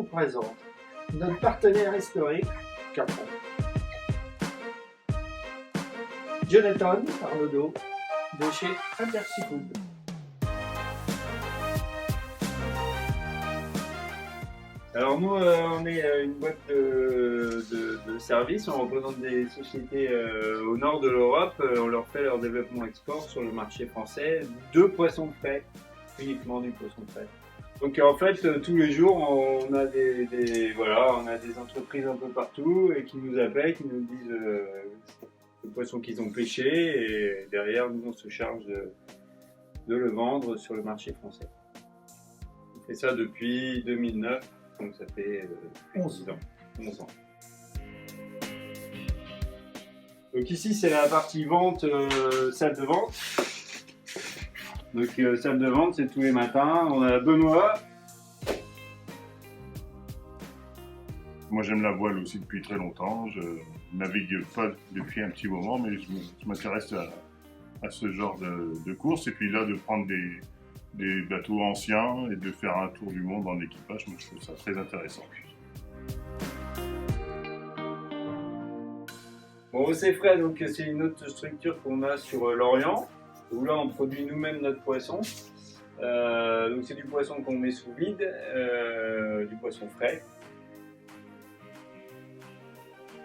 vous présente notre partenaire historique, Capron. Jonathan Arnaudot de chez Interseafood. Alors nous, on est une boîte de services, on représente des sociétés au nord de l'Europe, on leur fait leur développement export sur le marché français de poissons frais, uniquement du poisson frais. Donc en fait, tous les jours, on a on a des entreprises un peu partout et qui nous appellent, qui nous disent le poisson qu'ils ont pêché et derrière, nous, on se charge de le vendre sur le marché français. On fait ça depuis 2009. Donc ça fait 11 ans. Donc ici c'est la partie vente, salle de vente. Donc salle de vente c'est tous les matins. On a Benoît. Moi j'aime la voile aussi depuis très longtemps. Je navigue pas depuis un petit moment, mais je m'intéresse à ce genre de course. Et puis là de prendre des bateaux anciens et de faire un tour du monde en équipage, moi je trouve ça très intéressant. Bon, c'est frais, donc c'est une autre structure qu'on a sur l'Orient, où là on produit nous-mêmes notre poisson. Donc c'est du poisson qu'on met sous vide, du poisson frais.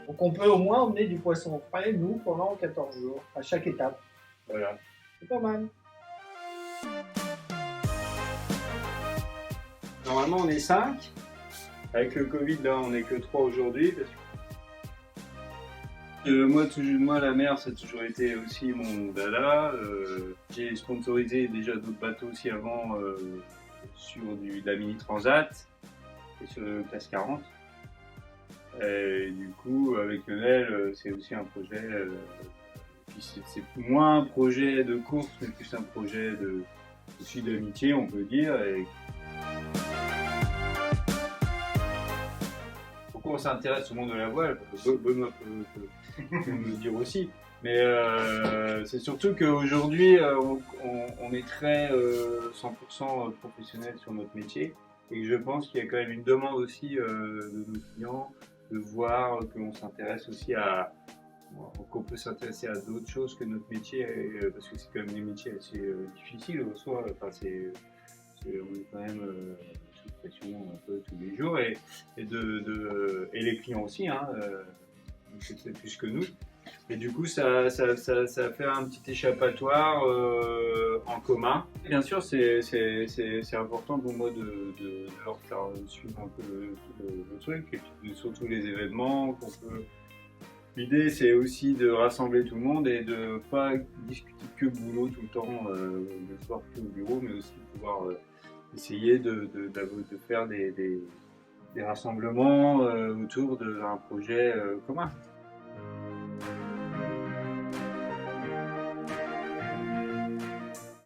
Donc on peut au moins emmener du poisson frais, nous, pendant 14 jours, à chaque étape. Voilà. C'est pas mal. Normalement on est 5. Avec le Covid là on n'est que 3 aujourd'hui. Moi la mer ça a toujours été aussi mon dada. J'ai sponsorisé déjà d'autres bateaux aussi avant sur de la Mini Transat et sur le Classe 40. Et du coup avec Lionel c'est aussi un projet, c'est moins un projet de course mais plus un projet aussi d'amitié on peut dire. Pourquoi on s'intéresse au monde de la voile? Benoît peut nous le dire aussi. Mais c'est surtout qu'aujourd'hui, on est très 100% professionnel sur notre métier. Et que je pense qu'il y a quand même une demande aussi de nos clients de voir qu'on s'intéresse aussi qu'on peut s'intéresser à d'autres choses que notre métier, parce que c'est quand même des métiers assez difficiles en soi. Enfin, on est quand même sous pression un peu tous les jours et les clients aussi, hein, c'est plus que nous. Et du coup, ça fait un petit échappatoire en commun. Bien sûr, c'est important pour moi de leur faire suivre un peu le truc et puis surtout les événements qu'on peut. L'idée, c'est aussi de rassembler tout le monde et de pas discuter que boulot tout le temps, le soir que au bureau, mais aussi de pouvoir essayer de faire des rassemblements autour d'un projet commun.